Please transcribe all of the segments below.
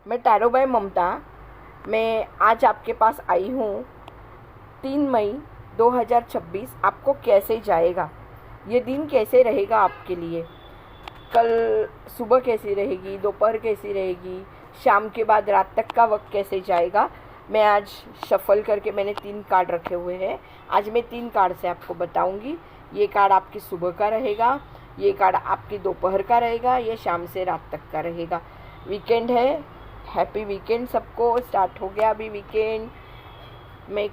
मैं tarot bye ममता। मैं आज आपके पास आई हूँ। 3 मई 2026 आपको कैसे जाएगा, ये दिन कैसे रहेगा आपके लिए। कल सुबह कैसी रहेगी, दोपहर कैसी रहेगी, शाम के बाद रात तक का वक्त कैसे जाएगा। मैं आज शफल करके मैंने 3 कार्ड रखे हुए हैं। आज मैं 3 कार्ड से आपको बताऊंगी। ये कार्ड आपकी सुबह का रहेगा, ये कार्ड आपकी दोपहर का रहेगा, ये शाम से रात तक का रहेगा। वीकेंड है, हैप्पी वीकेंड सबको। स्टार्ट हो गया अभी वीकेंड में।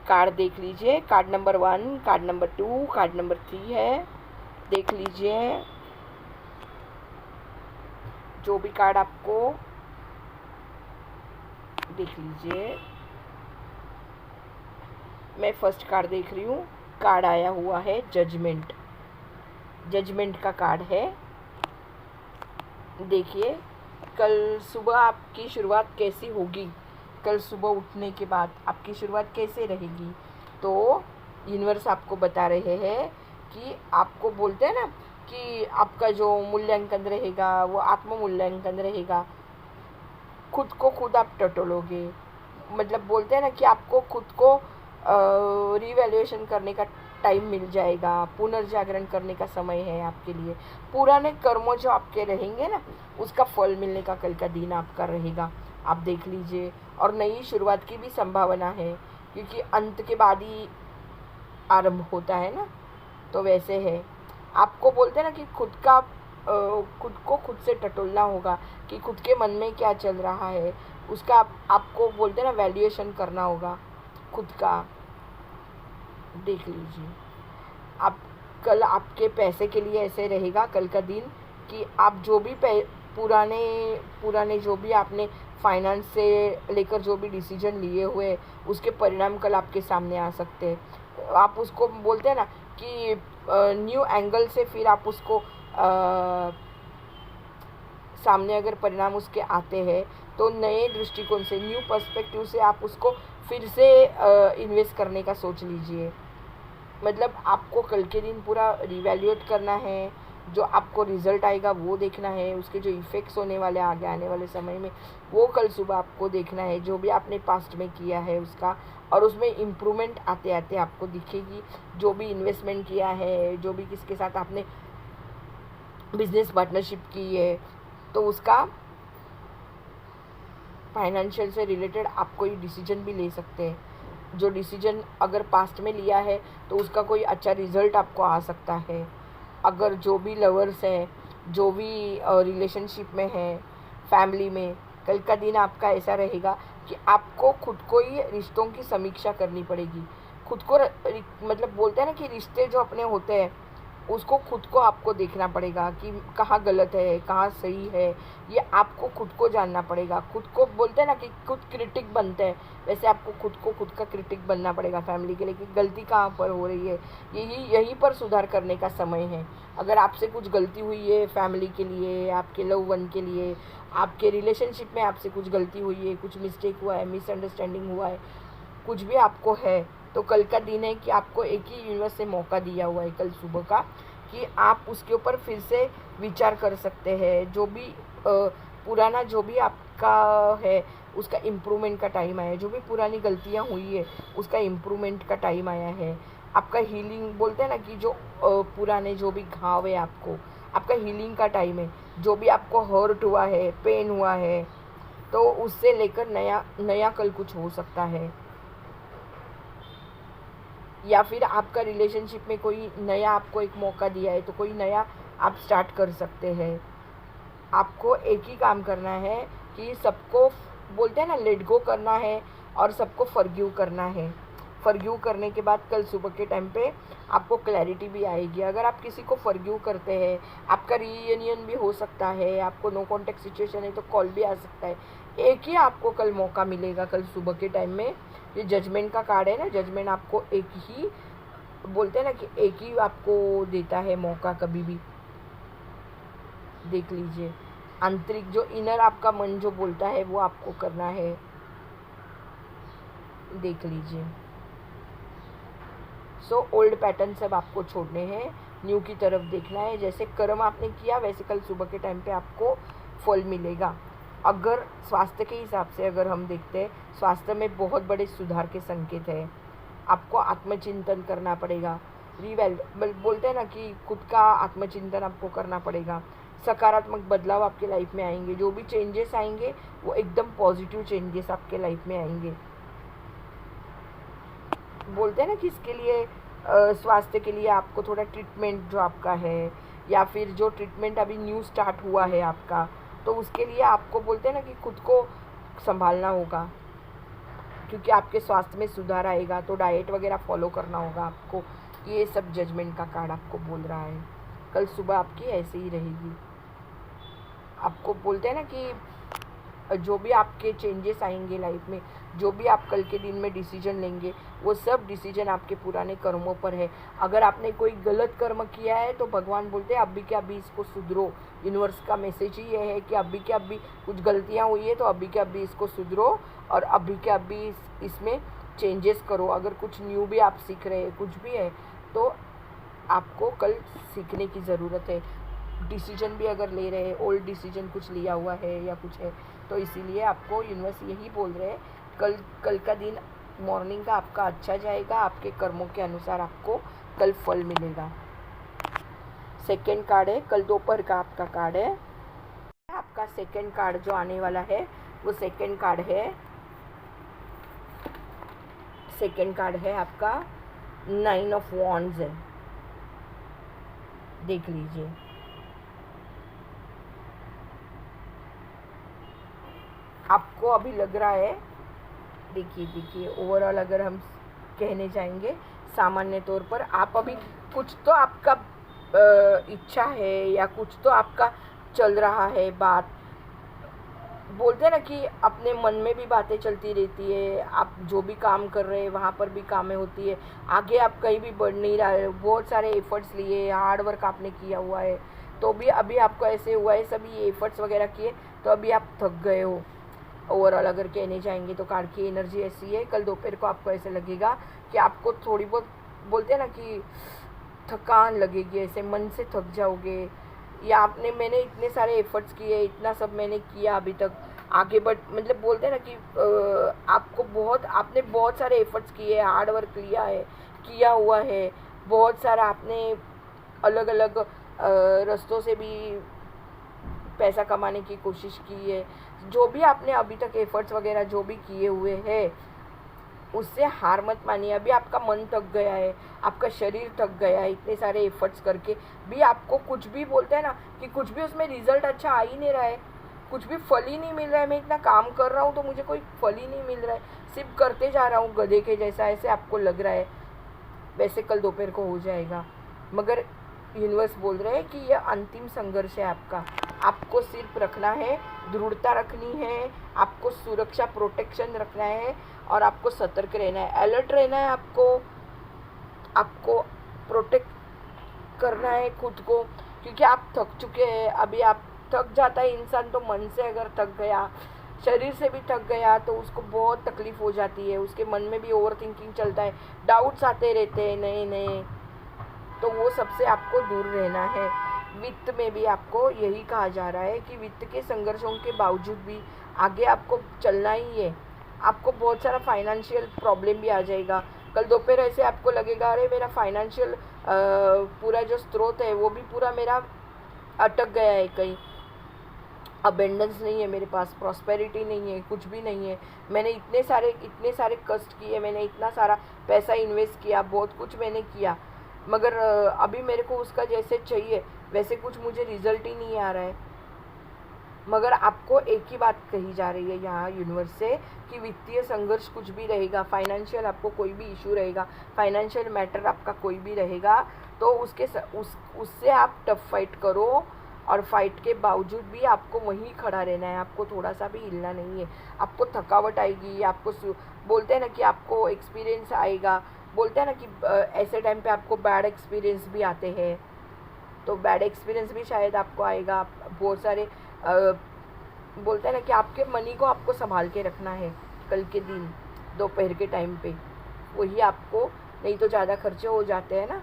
कार्ड देख लीजिए, card number 1, card number 2, card number 3 है। देख लीजिए जो भी कार्ड आपको, देख लीजिए। मैं फर्स्ट कार्ड देख रही हूँ। कार्ड आया हुआ है जजमेंट। जजमेंट का कार्ड है। देखिए कल सुबह आपकी शुरुआत कैसी होगी, कल सुबह उठने के बाद आपकी शुरुआत कैसे रहेगी। तो यूनिवर्स आपको बता रहे हैं कि आपको बोलते हैं ना कि आपका जो मूल्यांकन रहेगा वो आत्म मूल्यांकन रहेगा। खुद को खुद आप टटोलोगे, मतलब बोलते हैं ना कि आपको खुद को रिवैल्यूएशन करने का टाइम मिल जाएगा। पुनर्जागरण करने का समय है आपके लिए। पुराने कर्मों जो आपके रहेंगे ना, उसका फल मिलने का कल का दिन आपका रहेगा। आप देख लीजिए। और नई शुरुआत की भी संभावना है, क्योंकि अंत के बाद ही आरंभ होता है ना, तो वैसे है। आपको बोलते हैं ना कि खुद को खुद से टटोलना होगा कि खुद के मन में क्या चल रहा है, उसका आपको बोलते हैं ना वैल्यूएशन करना होगा खुद का। देख लीजिए। आप कल आपके पैसे के लिए ऐसे रहेगा कल का दिन कि आप जो भी पुराने पुराने जो भी आपने फाइनेंस से लेकर जो भी डिसीजन लिए हुए, उसके परिणाम कल आपके सामने आ सकते हैं। आप उसको बोलते हैं ना कि न्यू एंगल से फिर आप उसको सामने अगर परिणाम उसके आते हैं तो नए दृष्टिकोण से, न्यू पर्सपेक्टिव से आप उसको फिर से इन्वेस्ट करने का सोच लीजिए। मतलब आपको कल के दिन पूरा रिवैल्यूएट करना है। जो आपको रिजल्ट आएगा वो देखना है, उसके जो इफ़ेक्ट्स होने वाले आगे आने वाले समय में वो कल सुबह आपको देखना है। जो भी आपने पास्ट में किया है उसका, और उसमें इम्प्रूवमेंट आते आते आपको दिखेगी। जो भी इन्वेस्टमेंट किया है, जो भी किसके साथ आपने बिजनेस पार्टनरशिप की है, तो उसका फाइनेंशियल से रिलेटेड आप कोई डिसीजन भी ले सकते हैं। जो डिसीजन अगर पास्ट में लिया है तो उसका कोई अच्छा रिजल्ट आपको आ सकता है। अगर जो भी लवर्स हैं, जो भी रिलेशनशिप में हैं, फैमिली में, कल का दिन आपका ऐसा रहेगा कि आपको खुद को ही रिश्तों की समीक्षा करनी पड़ेगी। खुद को मतलब बोलते हैं ना कि रिश्ते जो अपने होते हैं उसको खुद को आपको देखना पड़ेगा कि कहाँ गलत है कहाँ सही है। ये आपको खुद को जानना पड़ेगा। खुद को बोलते हैं ना कि खुद क्रिटिक बनते हैं, वैसे आपको खुद का क्रिटिक बनना पड़ेगा फैमिली के लिए कि गलती कहाँ पर हो रही है। यहीं पर सुधार करने का समय है। अगर आपसे कुछ गलती हुई है फैमिली के लिए, आपके लव वन के लिए, आपके रिलेशनशिप में आपसे कुछ गलती हुई है, कुछ मिस्टेक हुआ है, मिसअंडरस्टैंडिंग हुआ है, कुछ भी आपको है, तो कल का दिन है कि आपको एक ही यूनिवर्स से मौका दिया हुआ है कल सुबह का, कि आप उसके ऊपर फिर से विचार कर सकते हैं। जो भी पुराना जो भी आपका है उसका इम्प्रूवमेंट का टाइम आया है। जो भी पुरानी गलतियां हुई है उसका इम्प्रूवमेंट का टाइम आया है। आपका हीलिंग, बोलते हैं ना कि जो पुराने जो भी घाव है आपका हीलिंग का टाइम है। जो भी आपको हर्ट हुआ है, पेन हुआ है, तो उससे लेकर नया कल कुछ हो सकता है। या फिर आपका रिलेशनशिप में कोई नया आपको एक मौका दिया है तो कोई नया आप स्टार्ट कर सकते हैं। आपको एक ही काम करना है कि सबको बोलते हैं ना लेट गो करना है और सबको फॉरगिव करना है। फॉरगिव करने के बाद कल सुबह के टाइम पे आपको क्लैरिटी भी आएगी। अगर आप किसी को फॉरगिव करते हैं, आपका रीयूनियन भी हो सकता है। आपको नो कॉन्टेक्ट सिचुएशन है तो कॉल भी आ सकता है। एक ही आपको कल मौका मिलेगा कल सुबह के टाइम में। ये जजमेंट का कार्ड है ना, जजमेंट आपको एक ही, बोलते हैं ना कि एक ही आपको देता है मौका कभी भी। देख लीजिए। आंतरिक जो इनर आपका मन जो बोलता है वो आपको करना है। देख लीजिए। सो ओल्ड पैटर्न सब आपको छोड़ने हैं, न्यू की तरफ देखना है। जैसे कर्म आपने किया वैसे कल सुबह के टाइम पे आपको फल मिलेगा। अगर स्वास्थ्य के हिसाब से अगर हम देखते हैं, स्वास्थ्य में बहुत बड़े सुधार के संकेत है। आपको आत्मचिंतन करना पड़ेगा, बोलते हैं ना कि खुद का आत्मचिंतन आपको करना पड़ेगा। सकारात्मक बदलाव आपके लाइफ में आएंगे, जो भी चेंजेस आएंगे वो एकदम पॉजिटिव चेंजेस आपके लाइफ में आएंगे। बोलते हैं ना कि इसके लिए स्वास्थ्य के लिए आपको थोड़ा ट्रीटमेंट जो आपका है, या फिर जो ट्रीटमेंट अभी न्यू स्टार्ट हुआ है आपका, तो उसके लिए आपको बोलते हैं ना कि खुद को संभालना होगा, क्योंकि आपके स्वास्थ्य में सुधार आएगा। तो डाइट वगैरह फॉलो करना होगा आपको। ये सब जजमेंट का कार्ड आपको बोल रहा है। कल सुबह आपकी ऐसे ही रहेगी। आपको बोलते हैं ना कि जो भी आपके चेंजेस आएंगे लाइफ में, जो भी आप कल के दिन में डिसीजन लेंगे, वो सब डिसीजन आपके पुराने कर्मों पर है। अगर आपने कोई गलत कर्म किया है तो भगवान बोलते हैं अभी के अभी इसको सुधरो। यूनिवर्स का मैसेज ही ये है कि अभी के अभी कुछ गलतियाँ हुई है तो अभी के अभी इसको सुधरो, और अभी के अभी इसमें चेंजेस करो। अगर कुछ न्यू भी आप सीख रहे हैं, कुछ भी है, तो आपको कल सीखने की ज़रूरत है। डिसीजन भी अगर ले रहे हैं, ओल्ड डिसीजन कुछ लिया हुआ है या कुछ है, तो इसीलिए आपको यूनिवर्स यही बोल रहे हैं कल का दिन मॉर्निंग का आपका अच्छा जाएगा। आपके कर्मों के अनुसार आपको कल फल मिलेगा। सेकंड कार्ड है, कल दोपहर का आपका कार्ड है। आपका सेकंड कार्ड जो आने वाला है वो सेकंड कार्ड है आपका 9 ऑफ वॉन्ड्स है। देख लीजिए, आपको अभी लग रहा है, देखिए ओवरऑल अगर हम कहने जाएंगे सामान्य तौर पर, आप अभी कुछ तो आपका इच्छा है या कुछ तो आपका चल रहा है बात। बोलते हैं ना कि अपने मन में भी बातें चलती रहती है। आप जो भी काम कर रहे हैं वहाँ पर भी कामें होती है। आगे आप कहीं भी बढ़ नहीं रहे, बहुत सारे एफर्ट्स लिए, हार्ड वर्क आपने किया हुआ है, तो भी अभी आपको ऐसे हुआ है, सभी एफर्ट्स वगैरह किए तो अभी आप थक गए हो। ओवरऑल अगर कहने जाएंगे तो कार्ड की एनर्जी ऐसी है, कल दोपहर को आपको ऐसे लगेगा कि आपको थोड़ी बहुत, बोलते हैं ना कि थकान लगेगी, ऐसे मन से थक जाओगे, या मैंने इतने सारे एफर्ट्स किए, इतना सब मैंने किया अभी तक, आगे बढ़, मतलब बोलते हैं ना कि आपने बहुत सारे एफर्ट्स किए, हार्ड वर्क किया हुआ है, बहुत सारा आपने अलग अलग रास्तों से भी पैसा कमाने की कोशिश की है। जो भी आपने अभी तक एफर्ट्स वगैरह जो भी किए हुए हैं, उससे हार मत मानिए। अभी आपका मन थक गया है, आपका शरीर थक गया है, इतने सारे एफर्ट्स करके भी आपको कुछ भी, बोलते हैं ना कि कुछ भी उसमें रिजल्ट अच्छा आ ही नहीं रहा है, कुछ भी फल ही नहीं मिल रहा है। मैं इतना काम कर रहा हूँ तो मुझे कोई फल ही नहीं मिल रहा है, सिर्फ करते जा रहा हूँ गधे के जैसा, ऐसे आपको लग रहा है। वैसे कल दोपहर को हो जाएगा, मगर यूनिवर्स बोल रहे हैं कि यह अंतिम संघर्ष है आपका। आपको सिर्फ रखना है, दृढ़ता रखनी है, आपको सुरक्षा प्रोटेक्शन रखना है, और आपको सतर्क रहना है, अलर्ट रहना है। आपको प्रोटेक्ट करना है खुद को, क्योंकि आप थक चुके हैं। अभी आप थक जाता है इंसान, तो मन से अगर थक गया, शरीर से भी थक गया, तो उसको बहुत तकलीफ हो जाती है। उसके मन में भी ओवर थिंकिंग चलता है, डाउट्स आते रहते हैं नए, तो वो सबसे आपको दूर रहना है। वित्त में भी आपको यही कहा जा रहा है कि वित्त के संघर्षों के बावजूद भी आगे आपको चलना ही है। आपको बहुत सारा फाइनेंशियल प्रॉब्लम भी आ जाएगा। कल दोपहर ऐसे आपको लगेगा, अरे मेरा फाइनेंशियल पूरा जो स्रोत है वो भी पूरा मेरा अटक गया है, कहीं अबेंडेंस नहीं है मेरे पास, प्रॉस्पेरिटी नहीं है, कुछ भी नहीं है। मैंने इतने सारे कष्ट किए, मैंने इतना सारा पैसा इन्वेस्ट किया, बहुत कुछ मैंने किया, मगर अभी मेरे को उसका जैसे चाहिए वैसे कुछ मुझे रिजल्ट ही नहीं आ रहा है। मगर आपको एक ही बात कही जा रही है यहाँ यूनिवर्स से कि वित्तीय संघर्ष कुछ भी रहेगा, फाइनेंशियल आपको कोई भी इशू रहेगा, फाइनेंशियल मैटर आपका कोई भी रहेगा, तो उससे आप टफ फाइट करो, और फाइट के बावजूद भी आपको वहीं खड़ा रहना है। आपको थोड़ा सा भी हिलना नहीं है। आपको थकावट आएगी, आपको बोलते हैं ना कि आपको एक्सपीरियंस आएगा, बोलते हैं ना कि ऐसे टाइम पे आपको बैड एक्सपीरियंस भी आते हैं, तो बैड एक्सपीरियंस भी शायद आपको आएगा। बहुत सारे बोलते हैं ना कि आपके मनी को आपको संभाल के रखना है कल के दिन दोपहर के टाइम पे, वही आपको, नहीं तो ज़्यादा खर्चे हो जाते हैं ना।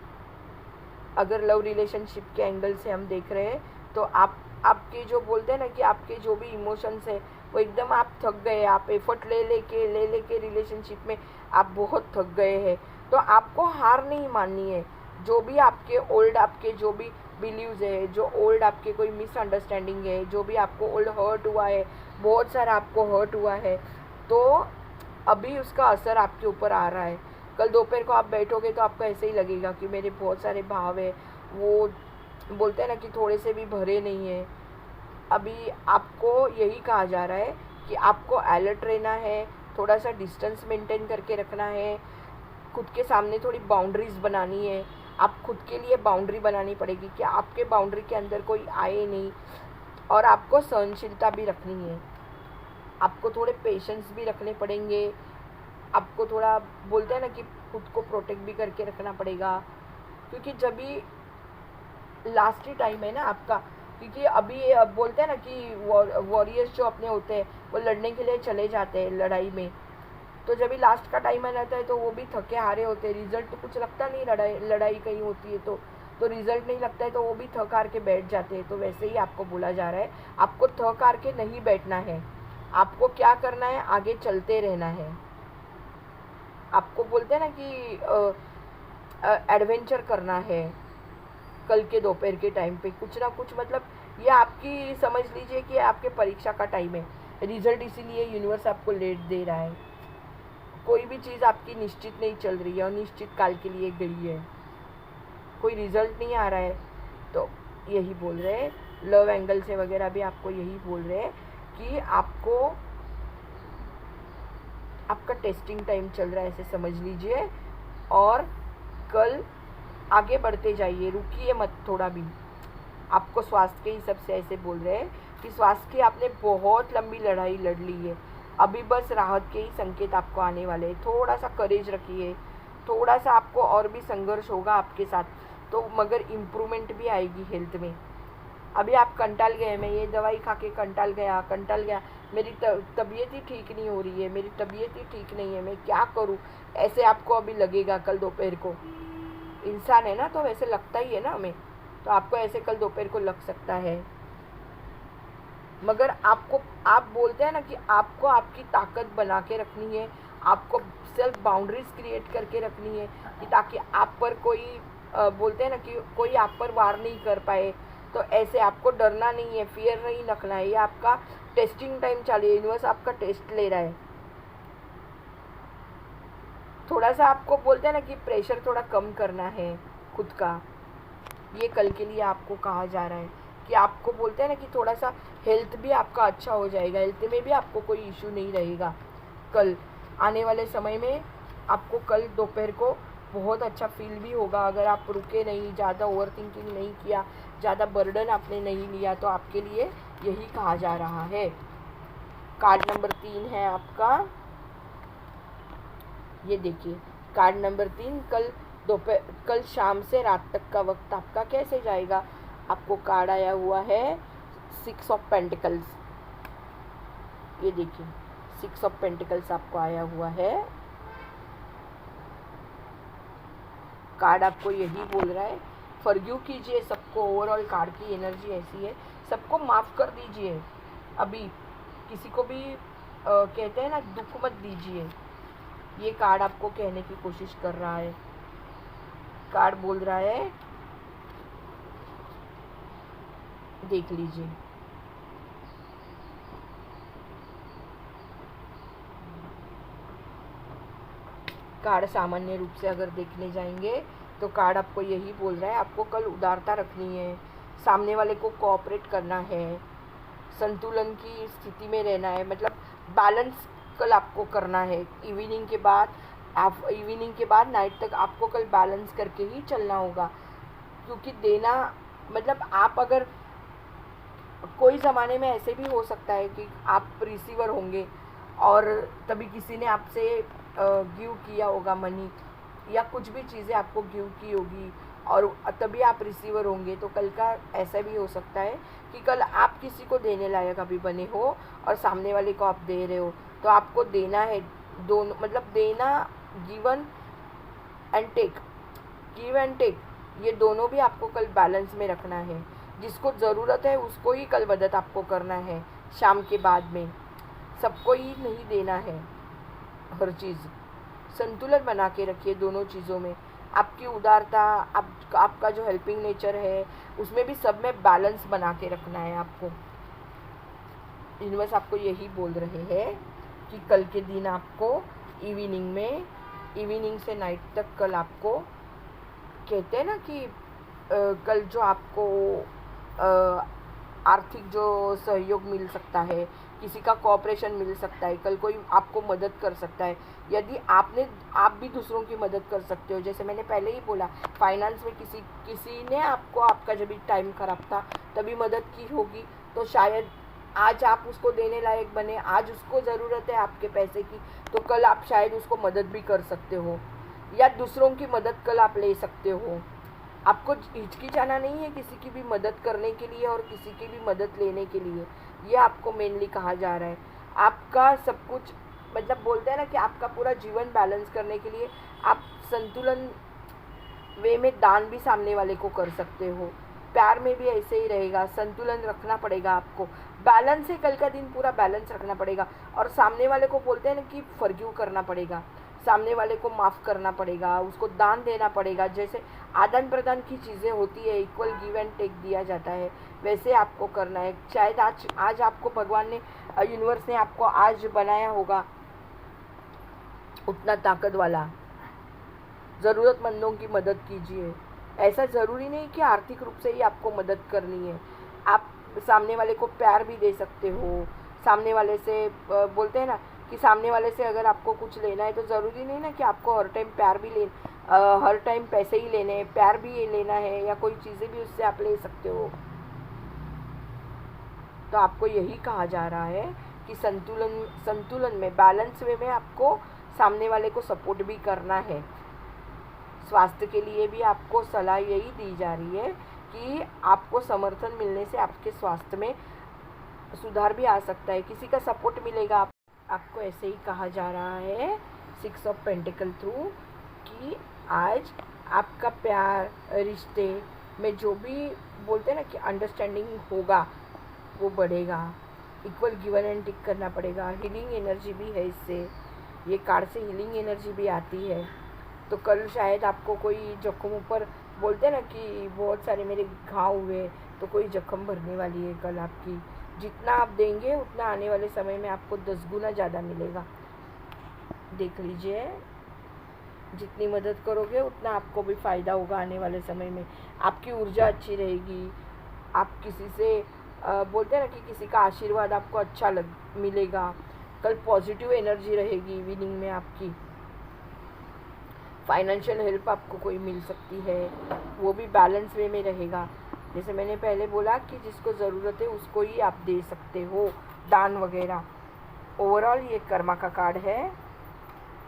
अगर लव रिलेशनशिप के एंगल से हम देख रहे हैं तो आपके जो बोलते हैं ना कि आपके जो भी इमोशंस है, वो एकदम आप थक गए, आप एफर्ट ले लेके रिलेशनशिप में आप बहुत थक गए हैं, तो आपको हार नहीं माननी है। जो भी आपके ओल्ड आपके जो भी बिलीव्स है, जो ओल्ड आपके कोई मिसअंडरस्टैंडिंग है, जो भी आपको ओल्ड हर्ट हुआ है, बहुत सारा आपको हर्ट हुआ है, तो अभी उसका असर आपके ऊपर आ रहा है। कल दोपहर को आप बैठोगे तो आपको ऐसे ही लगेगा कि मेरे बहुत सारे भाव है, वो बोलते हैं ना कि थोड़े से भी भरे नहीं है। अभी आपको यही कहा जा रहा है कि आपको अलर्ट रहना है, थोड़ा सा डिस्टेंस मेंटेन करके रखना है, खुद के सामने थोड़ी बाउंड्रीज बनानी है। आप खुद के लिए बाउंड्री बनानी पड़ेगी कि आपके बाउंड्री के अंदर कोई आए नहीं, और आपको सहनशीलता भी रखनी है, आपको थोड़े पेशेंस भी रखने पड़ेंगे, आपको थोड़ा बोलते हैं ना कि खुद को प्रोटेक्ट भी करके रखना पड़ेगा, क्योंकि जब भी लास्ट ही टाइम है ना आपका। क्योंकि अभी अब बोलते हैं ना कि वॉरियर्स जो अपने होते हैं वो लड़ने के लिए चले जाते हैं लड़ाई में, तो जब भी लास्ट का टाइम आ जाता है तो वो भी थके हारे होते हैं, रिजल्ट तो कुछ लगता नहीं, लड़ाई कहीं होती है तो रिजल्ट नहीं लगता है, तो वो भी थक हार के बैठ जाते हैं। तो वैसे ही आपको बोला जा रहा है, आपको थक हार के नहीं बैठना है, आपको क्या करना है, आगे चलते रहना है। आपको बोलते हैं ना कि एडवेंचर करना है। कल के दोपहर के टाइम पे कुछ ना कुछ, मतलब ये आपकी समझ लीजिए कि आपके परीक्षा का टाइम है, रिजल्ट इसीलिए यूनिवर्स आपको लेट दे रहा है। कोई भी चीज़ आपकी निश्चित नहीं चल रही है और निश्चित काल के लिए गई है, कोई रिजल्ट नहीं आ रहा है, तो यही बोल रहे हैं लव एंगल से वगैरह भी आपको यही बोल रहे हैं कि आपको आपका टेस्टिंग टाइम चल रहा है, ऐसे समझ लीजिए। और कल आगे बढ़ते जाइए, रुकिए मत थोड़ा भी। आपको स्वास्थ्य के हिसाब से ऐसे बोल रहे हैं कि स्वास्थ्य की आपने बहुत लंबी लड़ाई लड़ ली है, अभी बस राहत के ही संकेत आपको आने वाले हैं। थोड़ा सा करेज रखिए, थोड़ा सा आपको और भी संघर्ष होगा आपके साथ, तो मगर इम्प्रूवमेंट भी आएगी हेल्थ में। अभी आप कंटाल गए, मैं ये दवाई खा के कंटाल गया, मेरी तबीयत ही ठीक नहीं हो रही है, मेरी तबीयत ही ठीक नहीं है, मैं क्या करूं, ऐसे आपको अभी लगेगा कल दोपहर को। इंसान है ना, तो वैसे लगता ही है ना हमें, तो आपको ऐसे कल दोपहर को लग सकता है। मगर आप बोलते हैं ना कि आपको आपकी ताकत बना के रखनी है, आपको सेल्फ बाउंड्रीज क्रिएट करके रखनी है कि ताकि आप पर कोई बोलते हैं ना कि कोई आप पर वार नहीं कर पाए। तो ऐसे आपको डरना नहीं है, फियर नहीं रखना है। ये आपका टेस्टिंग टाइम चालू है, यूनिवर्स आपका टेस्ट ले रहा है। थोड़ा सा आपको बोलते हैं ना कि प्रेशर थोड़ा कम करना है खुद का, ये कल के लिए आपको कहा जा रहा है कि आपको बोलते हैं ना कि थोड़ा सा हेल्थ भी आपका अच्छा हो जाएगा, हेल्थ में भी आपको कोई इशू नहीं रहेगा। कल आने वाले समय में आपको कल दोपहर को बहुत अच्छा फील भी होगा, अगर आप रुके नहीं, ज़्यादा ओवर थिंकिंग नहीं किया, ज़्यादा बर्डन आपने नहीं लिया, तो आपके लिए यही कहा जा रहा है। कार्ड नंबर 3 है आपका, ये देखिए कार्ड नंबर 3। कल शाम से रात तक का वक्त आपका कैसे जाएगा। आपको कार्ड आया हुआ है 6 ऑफ पेंटिकल्स, ये देखिए 6 ऑफ पेंटिकल्स आपको आया हुआ है। कार्ड आपको यही बोल रहा है, फॉरगिव कीजिए सबको। ओवरऑल कार्ड की एनर्जी ऐसी है, सबको माफ़ कर दीजिए। अभी किसी को भी कहते हैं ना, दुख मत दीजिए, ये कार्ड आपको कहने की कोशिश कर रहा है। कार्ड बोल रहा है, देख लीजिए, कार्ड सामान्य रूप से अगर देखने जाएंगे तो कार्ड आपको यही बोल रहा है, आपको कल उदारता रखनी है, सामने वाले को कोऑपरेट करना है, संतुलन की स्थिति में रहना है, मतलब बैलेंस कल आपको करना है। इवनिंग के बाद नाइट तक आपको कल बैलेंस करके ही चलना होगा, क्योंकि देना मतलब आप अगर कोई ज़माने में ऐसे भी हो सकता है कि आप रिसीवर होंगे और तभी किसी ने आपसे गिव किया होगा मनी या कुछ भी चीज़ें आपको गिव की होगी और तभी आप रिसीवर होंगे। तो कल का ऐसा भी हो सकता है कि कल आप किसी को देने लायक अभी बने हो और सामने वाले को आप दे रहे हो, तो आपको देना है दोनों, मतलब देना, गिवन एंड टेक, ये दोनों भी आपको कल बैलेंस में रखना है। जिसको ज़रूरत है उसको ही कल मदद आपको करना है शाम के बाद में। सबको ही नहीं देना है हर चीज़। संतुलन बना के रखिए दोनों चीज़ों में। आपकी उदारता, आपका जो हेल्पिंग नेचर है, उसमें भी सब में बैलेंस बना के रखना है आपको। यूनिवर्स आपको यही बोल रहे हैं कि कल के दिन आपको इवनिंग से नाइट तक कल आपको कहते हैं ना कि कल जो आपको आर्थिक जो सहयोग मिल सकता है, किसी का कोऑपरेशन मिल सकता है, कल कोई आपको मदद कर सकता है। यदि आप भी दूसरों की मदद कर सकते हो। जैसे मैंने पहले ही बोला, फाइनेंस में किसी ने आपका जब भी टाइम खराब था तभी मदद की होगी, तो शायद आज आप उसको देने लायक बने, आज उसको ज़रूरत है आपके पैसे की, तो कल आप शायद उसको मदद भी कर सकते हो, या दूसरों की मदद कल आप ले सकते हो। आपको हिचकिचाना नहीं है किसी की भी मदद करने के लिए और किसी की भी मदद लेने के लिए। ये आपको मेनली कहा जा रहा है। आपका सब कुछ मतलब बोलते हैं ना कि आपका पूरा जीवन बैलेंस करने के लिए आप संतुलन वे में दान भी सामने वाले को कर सकते हो। प्यार में भी ऐसे ही रहेगा, संतुलन रखना पड़ेगा आपको। बैलेंस है, कल का दिन पूरा बैलेंस रखना पड़ेगा। और सामने वाले को बोलते हैं ना कि फॉरगिव करना पड़ेगा, सामने वाले को माफ़ करना पड़ेगा, उसको दान देना पड़ेगा। जैसे आदान प्रदान की चीज़ें होती है, इक्वल गिव एंड टेक दिया जाता है, वैसे आपको करना है। शायद आज आपको भगवान ने, यूनिवर्स ने आपको आज बनाया होगा उतना ताकत वाला। ज़रूरतमंदों की मदद कीजिए। ऐसा ज़रूरी नहीं कि आर्थिक रूप से ही आपको मदद करनी है, आप सामने वाले को प्यार भी दे सकते हो। सामने वाले से बोलते हैं ना कि सामने वाले से अगर आपको कुछ लेना है तो ज़रूरी नहीं ना कि आपको हर टाइम हर टाइम पैसे ही लेने हैं, प्यार भी ये लेना है, या कोई चीज़ें भी उससे आप ले सकते हो। तो आपको यही कहा जा रहा है कि संतुलन में, बैलेंस वे में आपको सामने वाले को सपोर्ट भी करना है। स्वास्थ्य के लिए भी आपको सलाह यही दी जा रही है कि आपको समर्थन मिलने से आपके स्वास्थ्य में सुधार भी आ सकता है, किसी का सपोर्ट मिलेगा आपको। ऐसे ही कहा जा रहा है 6 ऑफ पेंटिकल थ्रू कि आज आपका प्यार, रिश्ते में जो भी बोलते हैं ना कि अंडरस्टैंडिंग होगा वो बढ़ेगा। इक्वल गिवन एंड टेक करना पड़ेगा। हीलिंग एनर्जी भी है इससे, ये कार्ड से हीलिंग एनर्जी भी आती है। तो कल शायद आपको कोई जख्मों पर, बोलते हैं ना कि बहुत सारे मेरे घाव हुए, तो कोई जख्म भरने वाली है कल आपकी। जितना आप देंगे उतना आने वाले समय में आपको 10 गुना ज़्यादा मिलेगा। देख लीजिए, जितनी मदद करोगे उतना आपको भी फ़ायदा होगा आने वाले समय में। आपकी ऊर्जा अच्छी रहेगी। आप किसी से बोलते हैं ना कि किसी का आशीर्वाद आपको अच्छा मिलेगा। कल पॉजिटिव एनर्जी रहेगी इवनिंग में आपकी। फाइनेंशियल हेल्प आपको कोई मिल सकती है, वो भी बैलेंस वे में रहेगा। जैसे मैंने पहले बोला कि जिसको ज़रूरत है उसको ही आप दे सकते हो, दान वगैरह। ओवरऑल ये कर्मा का कार्ड है,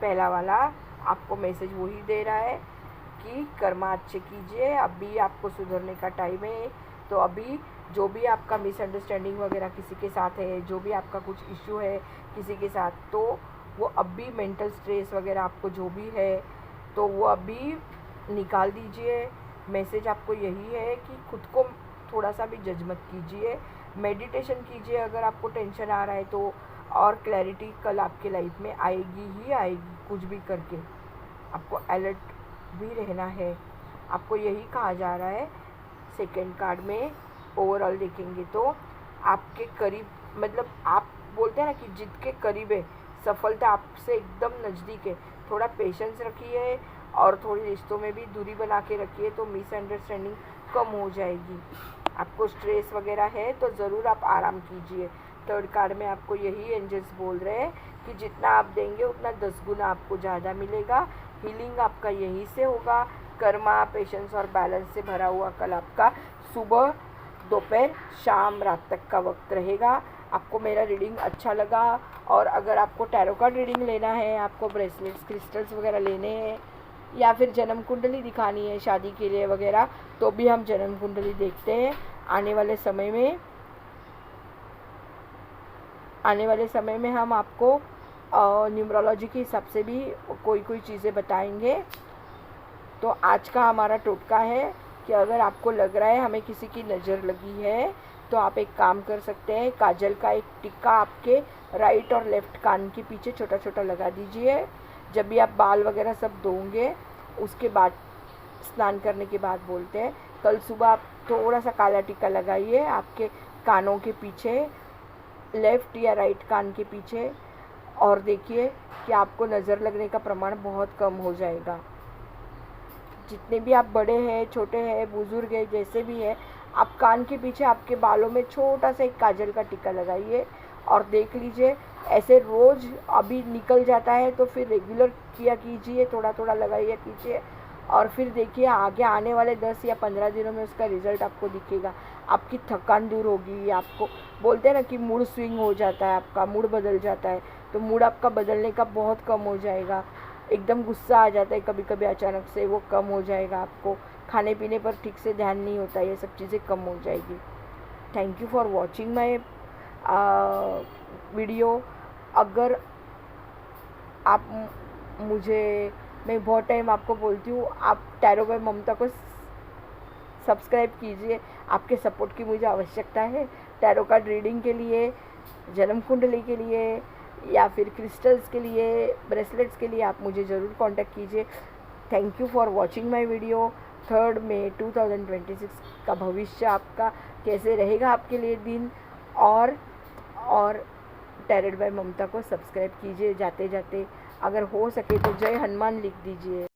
पहला वाला। आपको मैसेज वही दे रहा है कि कर्मा अच्छे कीजिए, अभी आपको सुधरने का टाइम है। तो अभी जो भी आपका मिसअंडरस्टैंडिंग वगैरह किसी के साथ है, जो भी आपका कुछ इश्यू है किसी के साथ, तो वो अभी मेंटल स्ट्रेस वगैरह आपको जो भी है तो वो अभी निकाल दीजिए। मैसेज आपको यही है कि खुद को थोड़ा सा भी जज मत कीजिए, मेडिटेशन कीजिए अगर आपको टेंशन आ रहा है तो, और क्लैरिटी कल आपके लाइफ में आएगी ही आएगी। कुछ भी करके आपको अलर्ट भी रहना है। आपको यही कहा जा रहा है। सेकंड कार्ड में ओवरऑल देखेंगे तो आपके करीब, मतलब आप बोलते हैं ना कि जिद के करीब है, सफलता आपसे एकदम नज़दीक है। थोड़ा पेशेंस रखिए और थोड़ी रिश्तों में भी दूरी बना के रखिए, तो मिसअंडरस्टैंडिंग कम हो जाएगी। आपको स्ट्रेस वगैरह है तो ज़रूर आप आराम कीजिए। थर्ड कार्ड में आपको यही एंजल्स बोल रहे हैं कि जितना आप देंगे उतना 10 गुना आपको ज़्यादा मिलेगा। हीलिंग आपका यहीं से होगा। कर्मा, पेशेंस और बैलेंस से भरा हुआ कल आपका सुबह, दोपहर, शाम, रात तक का वक्त रहेगा। आपको मेरा रीडिंग अच्छा लगा, और अगर आपको टैरो कार्ड रीडिंग लेना है, आपको ब्रेसलेट्स, क्रिस्टल्स वगैरह लेने हैं, या फिर जन्म कुंडली दिखानी है शादी के लिए वगैरह, तो भी हम जन्म कुंडली देखते हैं। आने वाले समय में हम आपको न्यूमरोलॉजी के हिसाब से भी कोई चीज़ें बताएंगे। तो आज का हमारा टोटका है कि अगर आपको लग रहा है हमें किसी की नज़र लगी है तो आप एक काम कर सकते हैं, काजल का एक टिक्का आपके राइट और लेफ्ट कान के पीछे छोटा छोटा लगा दीजिए। जब भी आप बाल वगैरह सब धोंगे उसके बाद, स्नान करने के बाद बोलते हैं, कल सुबह आप थोड़ा सा काला टीका लगाइए आपके कानों के पीछे, लेफ्ट या राइट कान के पीछे, और देखिए कि आपको नज़र लगने का प्रमाण बहुत कम हो जाएगा। जितने भी आप बड़े हैं, छोटे हैं, बुजुर्ग हैं, जैसे भी है, आप कान के पीछे आपके बालों में छोटा सा एक काजल का टीका लगाइए और देख लीजिए। ऐसे रोज़ अभी निकल जाता है तो फिर रेगुलर किया कीजिए, थोड़ा थोड़ा लगाइए कीजिए, और फिर देखिए आगे आने वाले 10 या 15 दिनों में उसका रिज़ल्ट आपको दिखेगा। आपकी थकान दूर होगी। आपको बोलते हैं ना कि मूड स्विंग हो जाता है, आपका मूड बदल जाता है, तो मूड आपका बदलने का बहुत कम हो जाएगा। एकदम गुस्सा आ जाता है कभी कभी अचानक से, वो कम हो जाएगा। आपको खाने पीने पर ठीक से ध्यान नहीं होता, ये सब चीज़ें कम हो जाएगी। Thank you for watching my video. अगर आप मैं बहुत टाइम आपको बोलती हूँ, आप टैरो बाय ममता को सब्सक्राइब कीजिए। आपके सपोर्ट की मुझे आवश्यकता है। टैरो कार्ड रीडिंग के लिए, जन्म कुंडली के लिए, या फिर क्रिस्टल्स के लिए, ब्रेसलेट्स के लिए आप मुझे ज़रूर कांटेक्ट कीजिए। Thank you for watching my video. 3 मई 2026 का भविष्य आपका कैसे रहेगा, आपके लिए दिन, और टैरो बाय ममता को सब्सक्राइब कीजिए। जाते जाते अगर हो सके तो जय हनुमान लिख दीजिए।